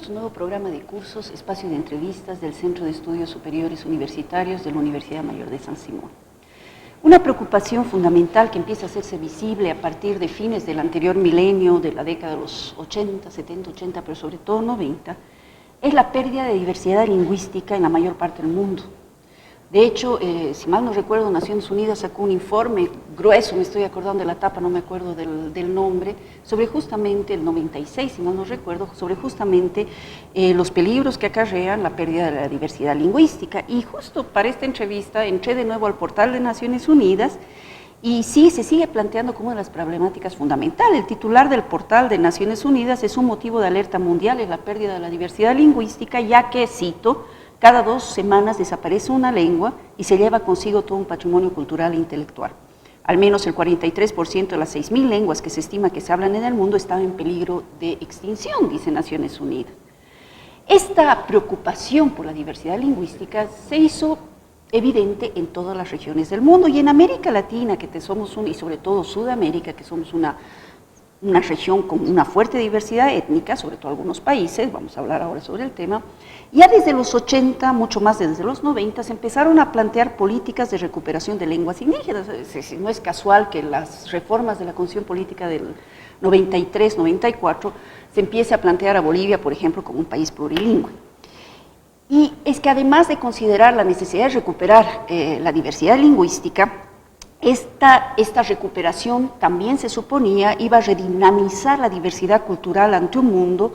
nuestro nuevo programa de cursos, espacio de entrevistas del Centro de Estudios Superiores Universitarios de la Universidad Mayor de San Simón. Una preocupación fundamental que empieza a hacerse visible a partir de fines del anterior milenio, de la década de los 80, 70, 80, pero sobre todo 90, es la pérdida de diversidad lingüística en la mayor parte del mundo. De hecho, si mal no recuerdo, Naciones Unidas sacó un informe grueso, me estoy acordando de la tapa, no me acuerdo del nombre, sobre justamente el 96, si mal no recuerdo, sobre justamente los peligros que acarrean la pérdida de la diversidad lingüística. Y justo para esta entrevista entré de nuevo al portal de Naciones Unidas y sí, se sigue planteando como una de las problemáticas fundamentales. El titular del portal de Naciones Unidas es un motivo de alerta mundial en la pérdida de la diversidad lingüística, ya que, cito, cada 2 semanas desaparece una lengua y se lleva consigo todo un patrimonio cultural e intelectual. Al menos el 43% de las 6.000 lenguas que se estima que se hablan en el mundo están en peligro de extinción, dice Naciones Unidas. Esta preocupación por la diversidad lingüística se hizo evidente en todas las regiones del mundo y en América Latina, y sobre todo Sudamérica, que somos una región con una fuerte diversidad étnica, sobre todo algunos países, vamos a hablar ahora sobre el tema. Ya desde los 80, mucho más desde los 90, se empezaron a plantear políticas de recuperación de lenguas indígenas. No es casual que las reformas de la Constitución Política del 93-94 se empiece a plantear a Bolivia, por ejemplo, como un país plurilingüe. Y es que además de considerar la necesidad de recuperar la diversidad lingüística, esta recuperación también se suponía iba a redinamizar la diversidad cultural ante un mundo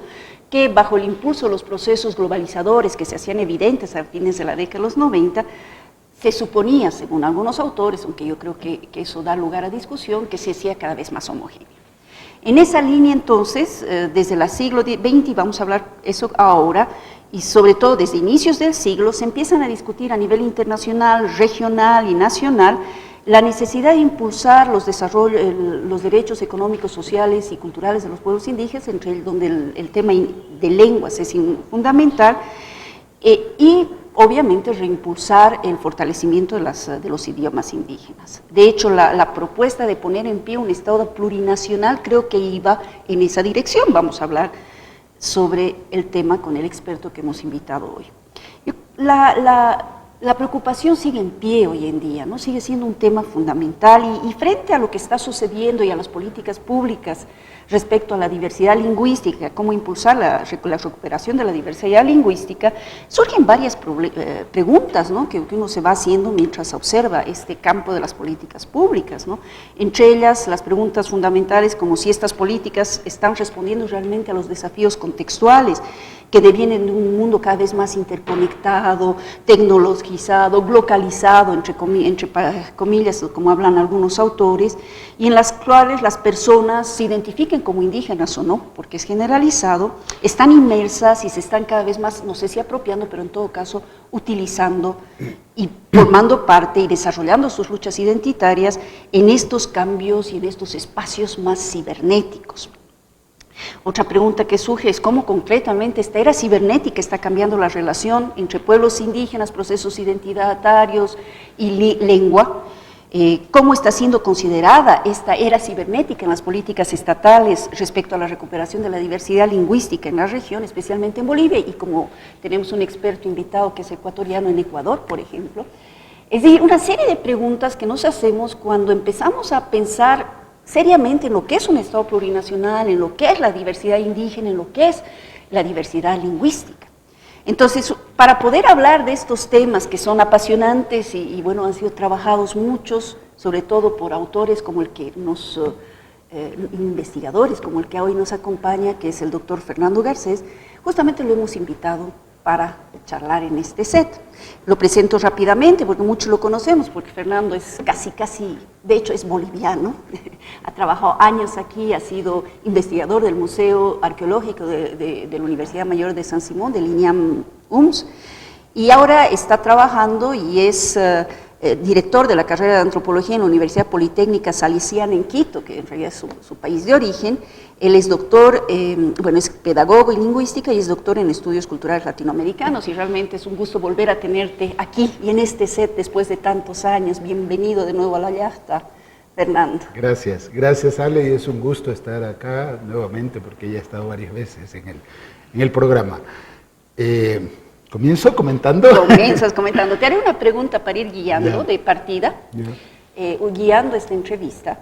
que bajo el impulso de los procesos globalizadores que se hacían evidentes a fines de la década de los 90, se suponía, según algunos autores, aunque yo creo que eso da lugar a discusión, que se hacía cada vez más homogéneo. En esa línea entonces, desde el siglo XX, y vamos a hablar eso ahora, y sobre todo desde inicios del siglo, se empiezan a discutir a nivel internacional, regional y nacional la necesidad de impulsar los derechos económicos, sociales y culturales de los pueblos indígenas, entre ellos donde el tema de lenguas es fundamental, y obviamente reimpulsar el fortalecimiento de los idiomas indígenas. De hecho, la propuesta de poner en pie un Estado plurinacional creo que iba en esa dirección. Vamos a hablar sobre el tema con el experto que hemos invitado hoy. La preocupación sigue en pie hoy en día, ¿no? Sigue siendo un tema fundamental y frente a lo que está sucediendo y a las políticas públicas respecto a la diversidad lingüística, cómo impulsar la recuperación de la diversidad lingüística, surgen varias preguntas, ¿no? que uno se va haciendo mientras observa este campo de las políticas públicas, ¿no? Entre ellas las preguntas fundamentales como si estas políticas están respondiendo realmente a los desafíos contextuales que devienen de un mundo cada vez más interconectado, tecnologizado, globalizado, entre comillas, como hablan algunos autores, y en las cuales las personas se identifiquen como indígenas o no, porque es generalizado, están inmersas y se están cada vez más, no sé si apropiando, pero en todo caso utilizando y formando parte y desarrollando sus luchas identitarias en estos cambios y en estos espacios más cibernéticos. Otra pregunta que surge es cómo concretamente esta era cibernética está cambiando la relación entre pueblos indígenas, procesos identitarios y lengua, cómo está siendo considerada esta era cibernética en las políticas estatales respecto a la recuperación de la diversidad lingüística en la región, especialmente en Bolivia, y como tenemos un experto invitado que es ecuatoriano en Ecuador, por ejemplo. Es decir, una serie de preguntas que nos hacemos cuando empezamos a pensar seriamente en lo que es un Estado plurinacional, en lo que es la diversidad indígena, en lo que es la diversidad lingüística. Entonces, para poder hablar de estos temas que son apasionantes y bueno, han sido trabajados muchos, sobre todo por autores como el que investigadores como el que hoy nos acompaña, que es el doctor Fernando Garcés, justamente lo hemos invitado para charlar en este set. Lo presento rápidamente porque muchos lo conocemos, porque Fernando es casi, de hecho es boliviano, ha trabajado años aquí, ha sido investigador del Museo Arqueológico de la Universidad Mayor de San Simón, del INIAM UMS, y ahora está trabajando y es director de la carrera de Antropología en la Universidad Politécnica Salesiana en Quito, que en realidad es su país de origen. Él es doctor, es pedagogo en lingüística y es doctor en estudios culturales latinoamericanos, y realmente es un gusto volver a tenerte aquí y en este set después de tantos años. Bienvenido de nuevo a la Yachta, Fernando. Gracias Ale, y es un gusto estar acá nuevamente porque ya he estado varias veces en en el programa. ¿Comienzo comentando? Comienzas comentando. Te haré una pregunta para ir guiando de partida, guiando esta entrevista.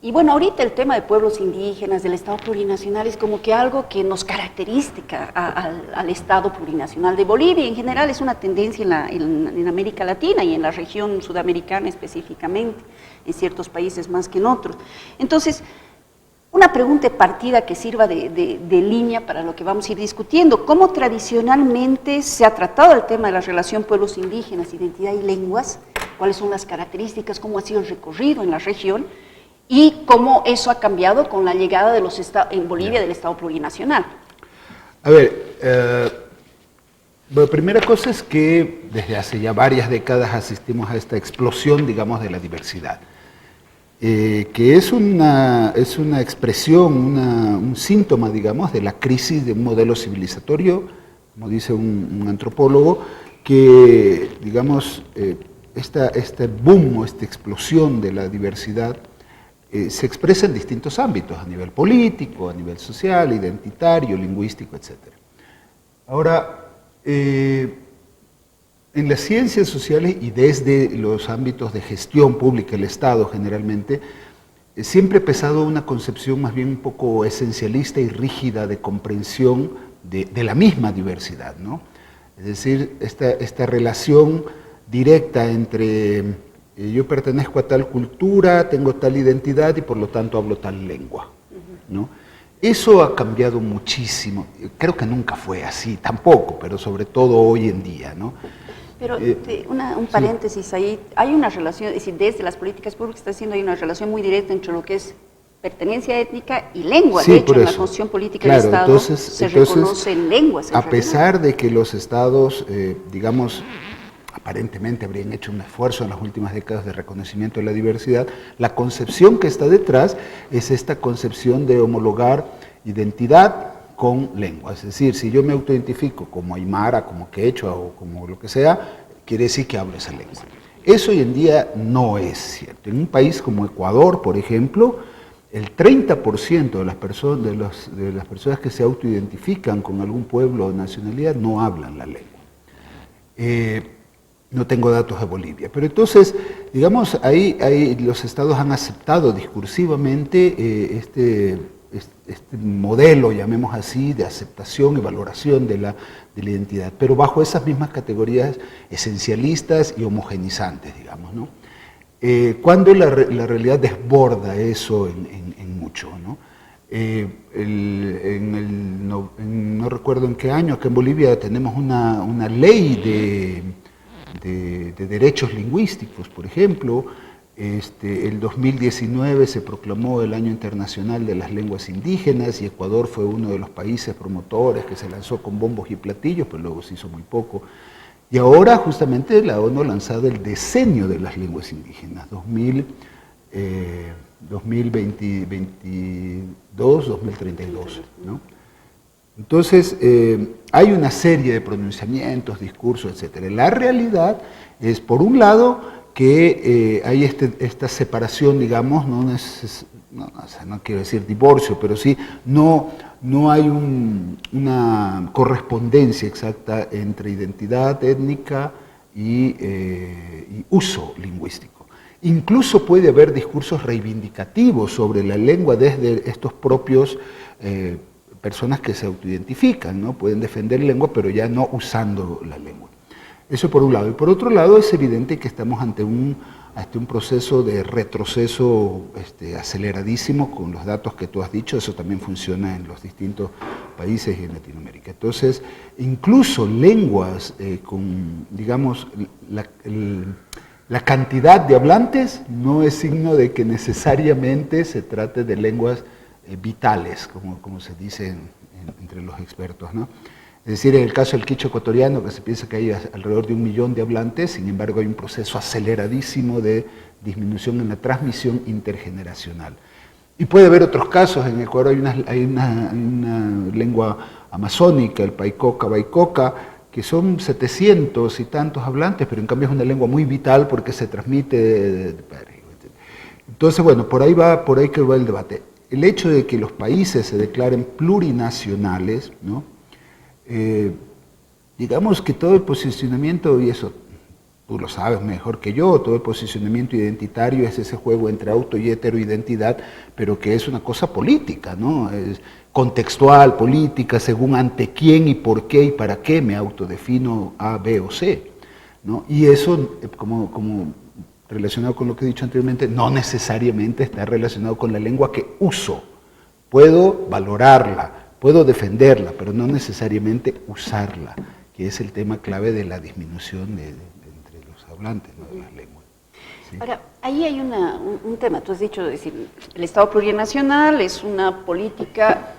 Y bueno, ahorita el tema de pueblos indígenas, del Estado plurinacional, es como que algo que nos caracteriza al Estado plurinacional de Bolivia. En general es una tendencia en América Latina y en la región sudamericana específicamente, en ciertos países más que en otros. Entonces, una pregunta de partida que sirva de línea para lo que vamos a ir discutiendo. ¿Cómo tradicionalmente se ha tratado el tema de la relación pueblos indígenas, identidad y lenguas? ¿Cuáles son las características? ¿Cómo ha sido el recorrido en la región? Y cómo eso ha cambiado con la llegada de en Bolivia del Estado plurinacional. A ver, la primera cosa es que desde hace ya varias décadas asistimos a esta explosión, digamos, de la diversidad, que es una expresión, un síntoma, digamos, de la crisis de un modelo civilizatorio, como dice un antropólogo, que, digamos, este boom o esta explosión de la diversidad se expresa en distintos ámbitos, a nivel político, a nivel social, identitario, lingüístico, etc. Ahora, en las ciencias sociales y desde los ámbitos de gestión pública, el Estado generalmente, siempre ha pesado una concepción más bien un poco esencialista y rígida de comprensión de la misma diversidad, ¿no? Es decir, esta relación directa entre yo pertenezco a tal cultura, tengo tal identidad y por lo tanto hablo tal lengua, ¿no? Eso ha cambiado muchísimo. Creo que nunca fue así, tampoco, pero sobre todo hoy en día, ¿no? Pero un paréntesis ahí, hay una relación, es decir, desde las políticas públicas está haciendo hay una relación muy directa entre lo que es pertenencia étnica y lengua. Sí, de hecho, en la eso. Constitución Política del Estado se reconocen lenguas. A pesar de que los estados, digamos, aparentemente habrían hecho un esfuerzo en las últimas décadas de reconocimiento de la diversidad, la concepción que está detrás es esta concepción de homologar identidad con lengua. Es decir, si yo me autoidentifico como aymara, como quechua o como lo que sea, quiere decir que hablo esa lengua. Eso hoy en día no es cierto. En un país como Ecuador, por ejemplo, el 30% de las personas que se autoidentifican con algún pueblo o nacionalidad no hablan la lengua. No tengo datos de Bolivia, pero entonces, digamos, ahí los estados han aceptado discursivamente este modelo, llamemos así, de aceptación y valoración de la identidad, pero bajo esas mismas categorías esencialistas y homogenizantes, digamos, ¿no? Cuando la realidad desborda eso en mucho, ¿no? No recuerdo en qué año, acá en Bolivia tenemos una ley de derechos lingüísticos, por ejemplo. El 2019 se proclamó el Año Internacional de las Lenguas Indígenas y Ecuador fue uno de los países promotores que se lanzó con bombos y platillos, pero luego se hizo muy poco. Y ahora justamente la ONU ha lanzado el Decenio de las Lenguas Indígenas, 2022-2032, ¿no? Entonces, hay una serie de pronunciamientos, discursos, etc. La realidad es, por un lado, que hay esta separación, digamos, no quiero decir divorcio, pero sí, no hay una correspondencia exacta entre identidad étnica y uso lingüístico. Incluso puede haber discursos reivindicativos sobre la lengua desde estos propios personas que se autoidentifican, ¿no? Pueden defender lengua, pero ya no usando la lengua. Eso por un lado. Y por otro lado, es evidente que estamos ante un proceso de retroceso aceleradísimo con los datos que tú has dicho. Eso también funciona en los distintos países y en Latinoamérica. Entonces, incluso lenguas con, digamos, la cantidad de hablantes no es signo de que necesariamente se trate de lenguas vitales, como se dice entre los expertos, ¿no? Es decir, en el caso del quichua ecuatoriano, que se piensa que hay alrededor de 1 millón de hablantes, sin embargo hay un proceso aceleradísimo de disminución en la transmisión intergeneracional. Y puede haber otros casos. En Ecuador hay una lengua amazónica, el paicoca, baicoca, que son 700 y tantos hablantes, pero en cambio es una lengua muy vital porque se transmite. Entonces, bueno, por ahí que va el debate. El hecho de que los países se declaren plurinacionales, ¿no?, digamos que todo el posicionamiento, y eso tú lo sabes mejor que yo, todo el posicionamiento identitario es ese juego entre auto y heteroidentidad, pero que es una cosa política, ¿no? Es contextual, política, según ante quién y por qué y para qué me autodefino A, B o C, ¿no? Y eso, como relacionado con lo que he dicho anteriormente, no necesariamente está relacionado con la lengua que uso. Puedo valorarla, puedo defenderla, pero no necesariamente usarla, que es el tema clave de la disminución entre los hablantes, ¿no?, de las lenguas. ¿Sí? Ahora, ahí hay un tema, tú has dicho, es decir, el Estado plurinacional es una política,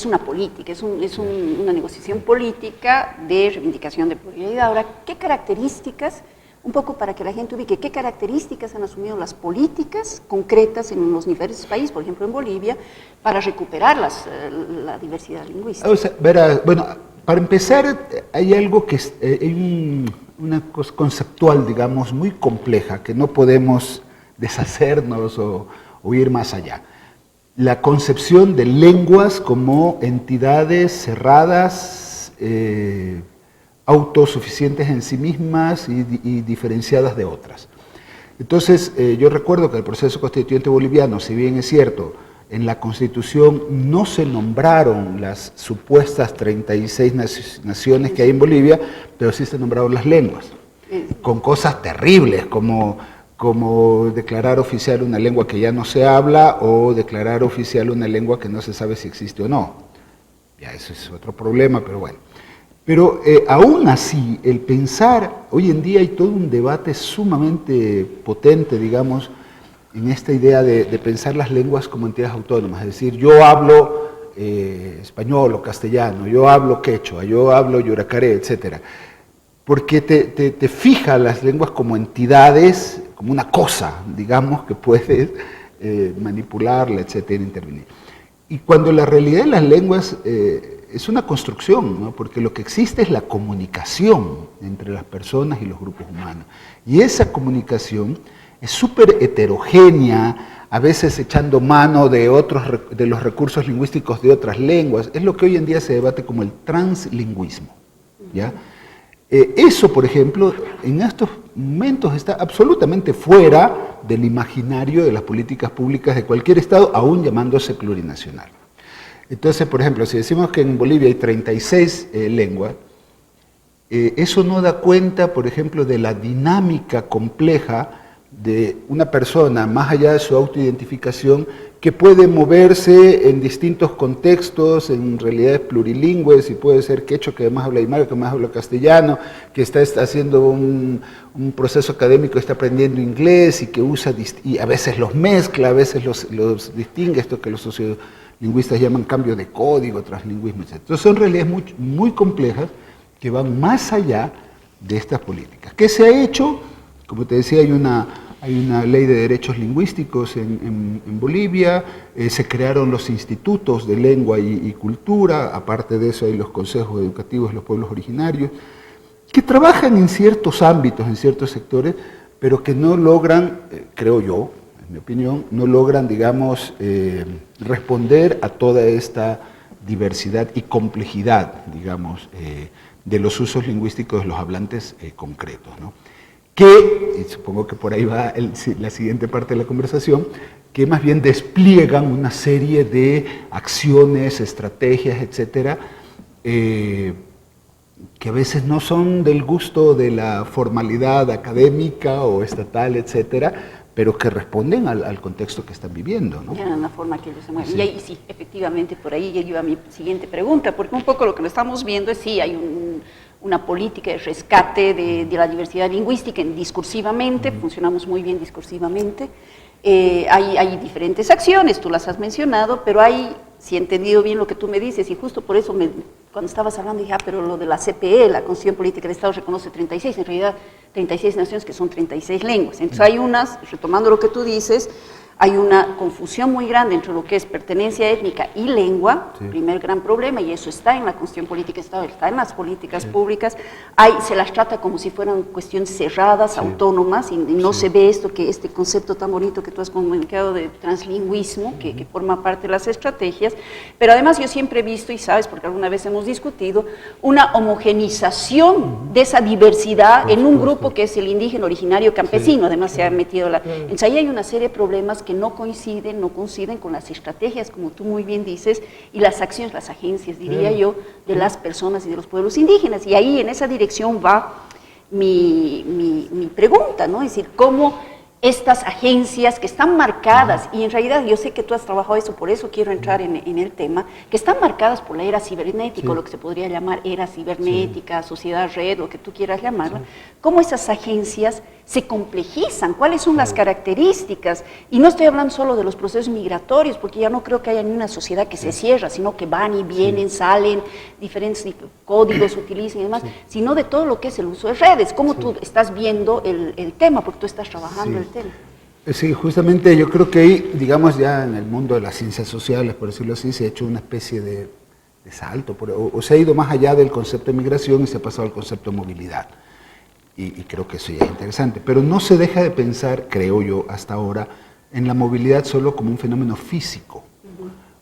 una negociación política de reivindicación de pluralidad. Ahora, ¿qué características, un poco para que la gente ubique, qué características han asumido las políticas concretas en los diversos países, por ejemplo en Bolivia, para recuperar la diversidad lingüística? O sea, verás, bueno, para empezar, hay algo que hay una cosa conceptual, digamos, muy compleja, que no podemos deshacernos o ir más allá. La concepción de lenguas como entidades cerradas, autosuficientes en sí mismas y diferenciadas de otras. Entonces, yo recuerdo que el proceso constituyente boliviano, si bien es cierto, en la Constitución no se nombraron las supuestas 36 naciones que hay en Bolivia, pero sí se nombraron las lenguas, con cosas terribles como declarar oficial una lengua que ya no se habla o declarar oficial una lengua que no se sabe si existe o no. Ya eso es otro problema, pero bueno. Pero aún así, el pensar, hoy en día hay todo un debate sumamente potente, digamos, en esta idea de pensar las lenguas como entidades autónomas, es decir, yo hablo español o castellano, yo hablo quechua, yo hablo yuracaré, etc. Porque te fija las lenguas como entidades, como una cosa, digamos, que puedes manipularla, etcétera, intervenir. Y cuando la realidad de las lenguas es una construcción, ¿no? Porque lo que existe es la comunicación entre las personas y los grupos humanos. Y esa comunicación es súper heterogénea, a veces echando mano de los recursos lingüísticos de otras lenguas. Es lo que hoy en día se debate como el translingüismo, ¿ya? Eso, por ejemplo, en estos momentos está absolutamente fuera del imaginario de las políticas públicas de cualquier Estado, aún llamándose plurinacional. Entonces, por ejemplo, si decimos que en Bolivia hay 36 lenguas, eso no da cuenta, por ejemplo, de la dinámica compleja de una persona, más allá de su autoidentificación, que puede moverse en distintos contextos, en realidades plurilingües, y puede ser quechua, que además habla aymara, que además habla castellano, que está haciendo un proceso académico, está aprendiendo inglés, y que usa, y a veces los mezcla, a veces los distingue, esto que los sociolingüistas llaman cambio de código, translingüismo, etc. Entonces son realidades muy, muy complejas que van más allá de estas políticas. ¿Qué se ha hecho? Como te decía, hay una ley de derechos lingüísticos en Bolivia, se crearon los institutos de lengua y cultura, aparte de eso hay los consejos educativos de los pueblos originarios, que trabajan en ciertos ámbitos, en ciertos sectores, pero que no logran, creo yo, en mi opinión, no logran, digamos, responder a toda esta diversidad y complejidad, digamos, de los usos lingüísticos de los hablantes concretos, ¿no? Que, y supongo que por ahí va la siguiente parte de la conversación, que más bien despliegan una serie de acciones, estrategias, etcétera, que a veces no son del gusto de la formalidad académica o estatal, etcétera, pero que responden al contexto que están viviendo, ¿no? Ya, la forma que ellos se mueven. Sí. Y ahí sí, efectivamente, por ahí ya iba mi siguiente pregunta, porque un poco lo que lo estamos viendo es sí, hay una política de rescate de la diversidad lingüística discursivamente, funcionamos muy bien discursivamente, hay diferentes acciones, tú las has mencionado, pero hay, si he entendido bien lo que tú me dices, y justo por eso cuando estabas hablando dije, pero lo de la CPE, la Constitución Política del Estado reconoce 36, en realidad 36 naciones que son 36 lenguas, entonces hay unas, retomando lo que tú dices, hay una confusión muy grande entre lo que es pertenencia étnica y lengua, sí. Primer gran problema, y eso está en la cuestión política, está en las políticas sí. Públicas, se las trata como si fueran cuestiones cerradas, sí. Autónomas, y no sí. Se ve este concepto tan bonito que tú has comunicado de translingüismo, que forma parte de las estrategias, pero además yo siempre he visto, y sabes, porque alguna vez hemos discutido, una homogenización de esa diversidad en un grupo que es el indígena originario campesino, sí. Además se ha metido entonces ahí hay una serie de problemas que no coinciden con las estrategias, como tú muy bien dices, y las acciones, las agencias, diría yo, de las personas y de los pueblos indígenas. Y ahí en esa dirección va mi pregunta, ¿no? Es decir, cómo estas agencias que están marcadas, y en realidad yo sé que tú has trabajado eso, por eso quiero entrar en el tema, que están marcadas por la era cibernética, sí. Lo que se podría llamar era cibernética, sí. Sociedad red, lo que tú quieras llamarla, sí. Cómo esas agencias se complejizan, cuáles son las características, y no estoy hablando solo de los procesos migratorios, porque ya no creo que haya ni una sociedad que se cierra, sino que van y vienen, sí. Salen, diferentes códigos utilizan y demás, sí. Sino de todo lo que es el uso de redes, cómo sí. Tú estás viendo el tema, porque tú estás trabajando sí. El tema. Sí, justamente yo creo que ahí, digamos ya en el mundo de las ciencias sociales, por decirlo así, se ha hecho una especie de salto, o se ha ido más allá del concepto de migración y se ha pasado al concepto de movilidad. Y creo que eso ya es interesante, pero no se deja de pensar, creo yo, hasta ahora, en la movilidad solo como un fenómeno físico.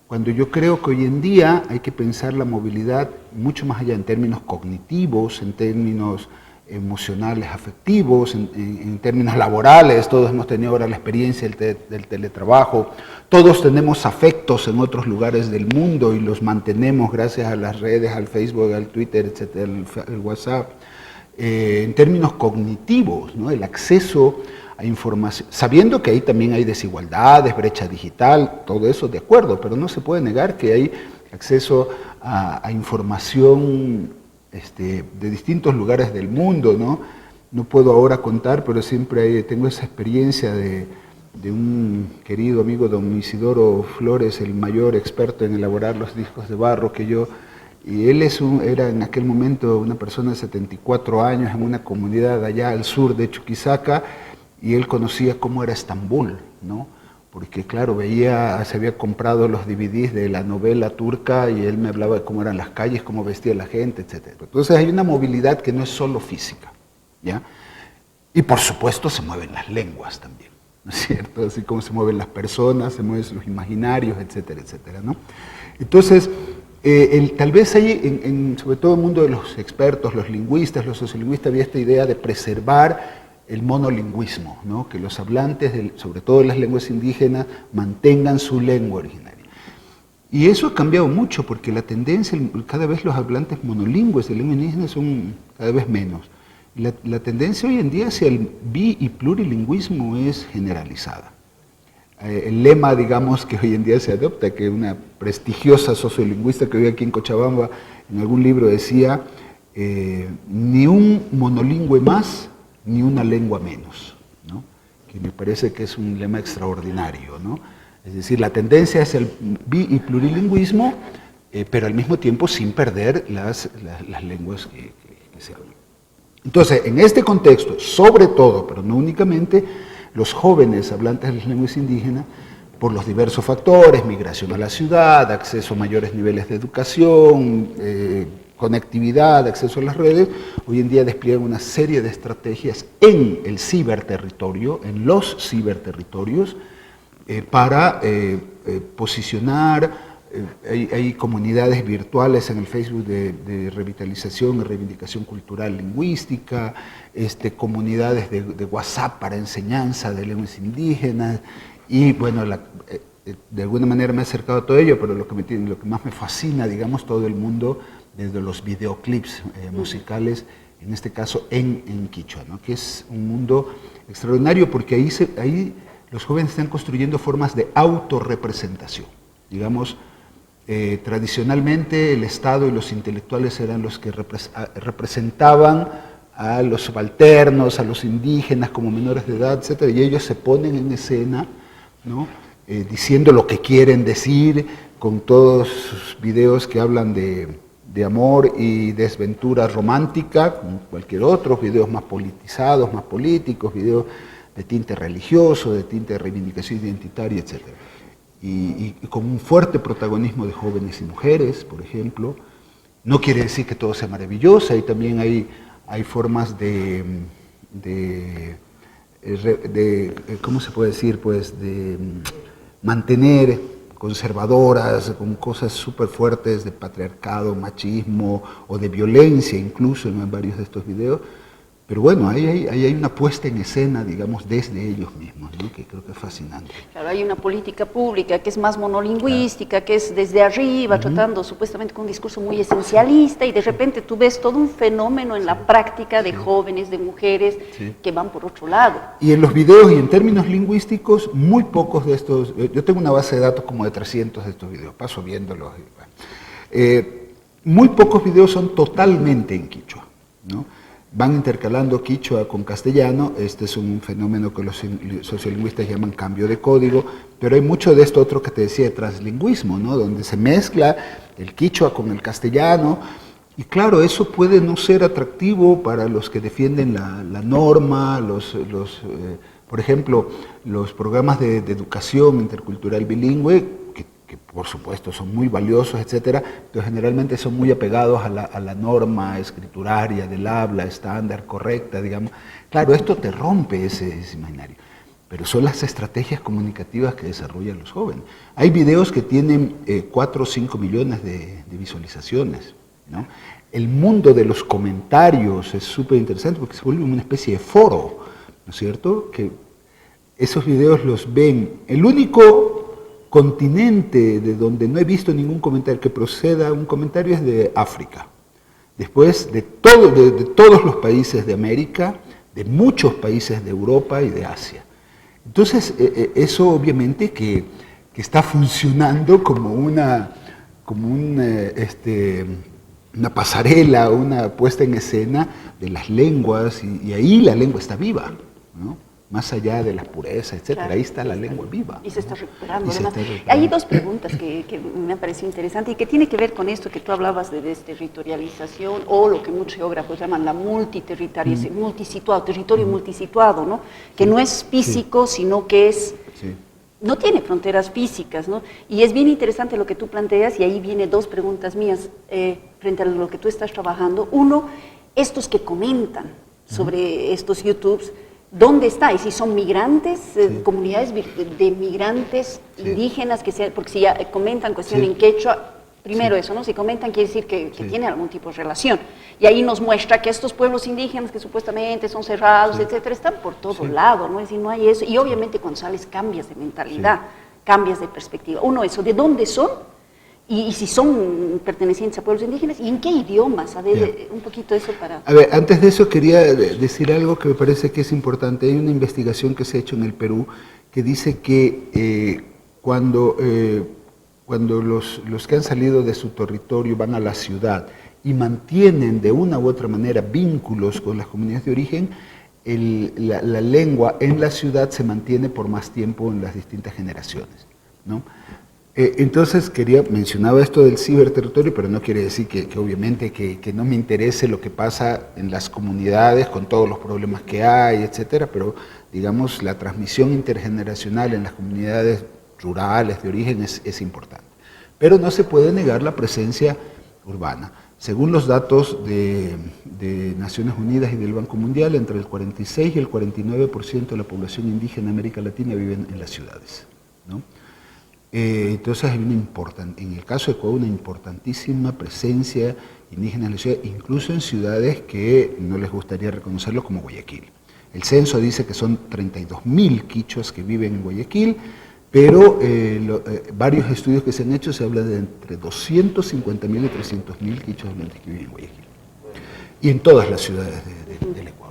Cuando yo creo que hoy en día hay que pensar la movilidad mucho más allá, en términos cognitivos, en términos emocionales, afectivos, en términos laborales. Todos hemos tenido ahora la experiencia del teletrabajo, todos tenemos afectos en otros lugares del mundo y los mantenemos gracias a las redes, al Facebook, al Twitter, etcétera, el WhatsApp. En términos cognitivos, ¿no? El acceso a información, sabiendo que ahí también hay desigualdades, brecha digital, todo eso de acuerdo, pero no se puede negar que hay acceso a información de distintos lugares del mundo, ¿no? No puedo ahora contar, pero siempre tengo esa experiencia de un querido amigo, don Isidoro Flores, el mayor experto en elaborar los discos de barro que yo. Y él era en aquel momento una persona de 74 años en una comunidad allá al sur de Chuquisaca, y él conocía cómo era Estambul, ¿no? Porque claro, se había comprado los DVDs de la novela turca y él me hablaba de cómo eran las calles, cómo vestía la gente, etc. Entonces hay una movilidad que no es solo física, ¿ya? Y por supuesto se mueven las lenguas también, ¿no es cierto? Así como se mueven las personas, se mueven los imaginarios, etcétera, etcétera, ¿no? Entonces, tal vez ahí, sobre todo en el mundo de los expertos, los lingüistas, los sociolingüistas, había esta idea de preservar el monolingüismo, ¿no? Que los hablantes, sobre todo de las lenguas indígenas, mantengan su lengua originaria. Y eso ha cambiado mucho, porque la tendencia, cada vez los hablantes monolingües de lengua indígena son cada vez menos. La tendencia hoy en día hacia el bi- y plurilingüismo es generalizada. El lema, digamos, que hoy en día se adopta, que una prestigiosa sociolingüista que vive aquí en Cochabamba, en algún libro decía, ni un monolingüe más, ni una lengua menos, ¿no? Que me parece que es un lema extraordinario, ¿no? Es decir, la tendencia es el bi- y plurilingüismo, pero al mismo tiempo sin perder las lenguas que se hablan. Entonces, en este contexto, sobre todo, pero no únicamente, los jóvenes hablantes de las lenguas indígenas, por los diversos factores, migración a la ciudad, acceso a mayores niveles de educación, conectividad, acceso a las redes, hoy en día despliegan una serie de estrategias en el ciberterritorio, en los ciberterritorios, para posicionar. Hay comunidades virtuales en el Facebook de revitalización y reivindicación cultural lingüística, comunidades de WhatsApp para enseñanza de lenguas indígenas, y bueno, de alguna manera me he acercado a todo ello, pero lo que más me fascina, digamos, todo el mundo, desde los videoclips musicales, en este caso en quichua, ¿no? Que es un mundo extraordinario, porque ahí los jóvenes están construyendo formas de autorrepresentación. Digamos, tradicionalmente el Estado y los intelectuales eran los que representaban a los subalternos, a los indígenas como menores de edad, etc. Y ellos se ponen en escena, ¿no? Diciendo lo que quieren decir, con todos sus videos que hablan de amor y desventura romántica, como cualquier otro, videos más politizados, más políticos, videos de tinte religioso, de tinte de reivindicación identitaria, etc. Y con un fuerte protagonismo de jóvenes y mujeres, por ejemplo. No quiere decir que todo sea maravilloso, y también hay formas ¿cómo se puede decir? Pues de mantener conservadoras, con cosas súper fuertes de patriarcado, machismo o de violencia incluso en varios de estos videos. Pero bueno, ahí hay una puesta en escena, digamos, desde ellos mismos, ¿no? Que creo que es fascinante. Claro, hay una política pública que es más monolingüística, que es desde arriba, tratando supuestamente con un discurso muy esencialista, y de repente tú ves todo un fenómeno en la práctica de jóvenes, de mujeres, que van por otro lado. Y en los videos y en términos lingüísticos, muy pocos de estos, yo tengo una base de datos como de 300 de estos videos, paso viéndolos. Muy pocos videos son totalmente en quichua, ¿no? Van intercalando quichua con castellano. Este es un fenómeno que los sociolingüistas llaman cambio de código, pero hay mucho de esto otro que te decía de translingüismo, ¿no? Donde se mezcla el quichua con el castellano, y claro, eso puede no ser atractivo para los que defienden la norma, por ejemplo, los programas de educación intercultural bilingüe, que por supuesto son muy valiosos, etcétera, pero generalmente son muy apegados a la norma escrituraria del habla estándar, correcta, digamos. Claro, esto te rompe ese imaginario, pero son las estrategias comunicativas que desarrollan los jóvenes. Hay videos que tienen 4 o 5 millones de visualizaciones, ¿no? El mundo de los comentarios es súper interesante porque se vuelve una especie de foro, ¿no es cierto? Que esos videos los ven. El único continente de donde no he visto ningún comentario que proceda un comentario es de África. Después de todos los países de América, de muchos países de Europa y de Asia. Entonces, eso obviamente que está funcionando como una pasarela, una puesta en escena de las lenguas, y ahí la lengua está viva, ¿no? Más allá de las purezas, etcétera, claro, ahí está la lengua viva. Y se está recuperando. Hay dos preguntas que me han parecido interesantes y que tiene que ver con esto que tú hablabas de desterritorialización, o lo que muchos geógrafos llaman la multiterritorialización, multisituado, territorio multisituado, ¿no? Que no es físico, sino que es... no tiene fronteras físicas, ¿no? Y es bien interesante lo que tú planteas, y ahí vienen dos preguntas mías frente a lo que tú estás trabajando. Uno, estos que comentan sobre estos YouTubes, ¿dónde está? Y si son migrantes, comunidades de migrantes indígenas, porque si ya comentan cuestión en quechua, primero eso, ¿no? Si comentan quiere decir que tienen algún tipo de relación. Y ahí nos muestra que estos pueblos indígenas que supuestamente son cerrados, etcétera, están por todo lado, ¿no? Es decir, no hay eso. Y obviamente cuando sales cambias de mentalidad, cambias de perspectiva. Uno, eso, ¿de dónde son? Y si son pertenecientes a pueblos indígenas, ¿y en qué idiomas? A ver, un poquito eso para... A ver, antes de eso quería decir algo que me parece que es importante. Hay una investigación que se ha hecho en el Perú que dice que cuando los que han salido de su territorio van a la ciudad y mantienen de una u otra manera vínculos con las comunidades de origen, la lengua en la ciudad se mantiene por más tiempo en las distintas generaciones, ¿no? Entonces mencionaba esto del ciberterritorio, pero no quiere decir que obviamente que no me interese lo que pasa en las comunidades con todos los problemas que hay, etcétera, pero digamos la transmisión intergeneracional en las comunidades rurales de origen es importante. Pero no se puede negar la presencia urbana. Según los datos de Naciones Unidas y del Banco Mundial, entre el 46 y el 49% de la población indígena de América Latina viven en las ciudades, ¿no? Entonces hay en el caso de Ecuador, una importantísima presencia indígena en la ciudad, incluso en ciudades que no les gustaría reconocerlo, como Guayaquil. El censo dice que son 32.000 quichuas que viven en Guayaquil, pero varios estudios que se han hecho se habla de entre 250.000 y 300.000 quichuas que viven en Guayaquil, y en todas las ciudades del Ecuador.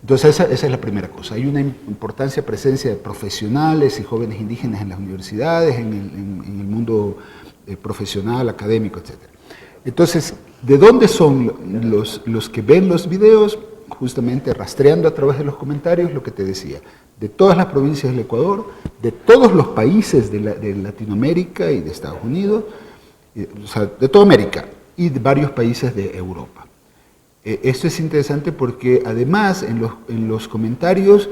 Entonces esa es la primera cosa. Hay una importancia, presencia de profesionales y jóvenes indígenas en las universidades, en el mundo profesional, académico, etc. Entonces, ¿de dónde son los que ven los videos? Justamente rastreando a través de los comentarios lo que te decía, de todas las provincias del Ecuador, de todos los países de Latinoamérica y de Estados Unidos, o sea, de toda América y de varios países de Europa. Esto es interesante porque además en los comentarios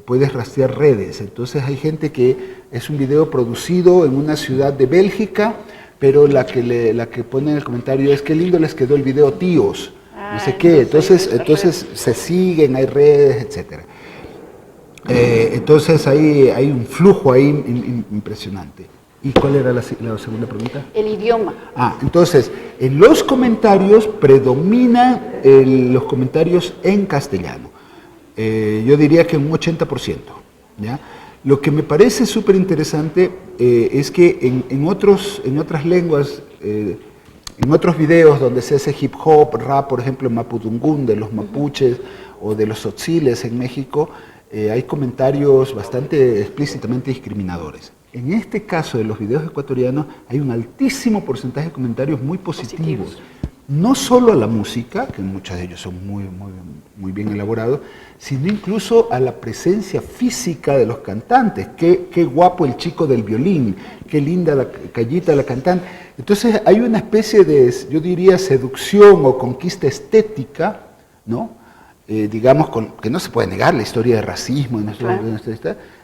puedes rastrear redes. Entonces hay gente que es un video producido en una ciudad de Bélgica, pero la que pone en el comentario es: qué lindo les quedó el video, tíos, no sé qué. Entonces se siguen, hay redes, etcétera. Entonces hay un flujo ahí impresionante. ¿Y cuál era la segunda pregunta? El idioma. Entonces, en los comentarios predominan los comentarios en castellano. Yo diría que un 80%. ¿Ya? Lo que me parece súper interesante es que en otras lenguas, en otros videos donde se hace hip hop, rap, por ejemplo, en Mapudungún, de los mapuches o de los tzotziles en México, hay comentarios bastante explícitamente discriminadores. En este caso de los videos ecuatorianos hay un altísimo porcentaje de comentarios muy positivos. No solo a la música, que muchos de ellos son muy bien elaborados, sino incluso a la presencia física de los cantantes. Qué guapo el chico del violín, qué linda la Callita, la cantante. Entonces hay una especie de, yo diría, seducción o conquista estética, ¿no? Digamos, que no se puede negar la historia de racismo,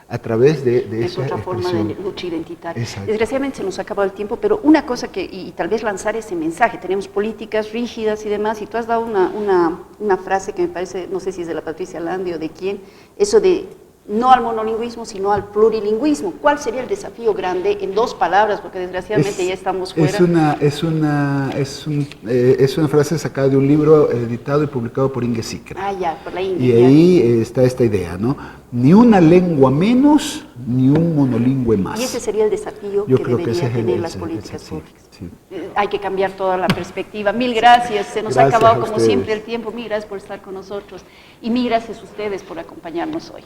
a través de es esa otra forma expresión. de lucha identitaria. Exacto. Desgraciadamente se nos ha acabado el tiempo, pero una cosa y tal vez lanzar ese mensaje, tenemos políticas rígidas y demás, y tú has dado una frase que me parece, no sé si es de la Patricia Landi o de quién, eso de no al monolingüismo, sino al plurilingüismo. ¿Cuál sería el desafío grande en 2 palabras? Porque desgraciadamente ya estamos fuera. Es una frase sacada de un libro editado y publicado por Inge Sicra. Ya, por la Inge. Y ahí está esta idea, ¿no? Ni una lengua menos, ni un monolingüe más. Y ese sería el desafío que deberían tener las políticas públicas. Sí. Hay que cambiar toda la perspectiva. Mil gracias, se nos ha acabado como siempre el tiempo. Mil gracias por estar con nosotros y mil gracias a ustedes por acompañarnos hoy.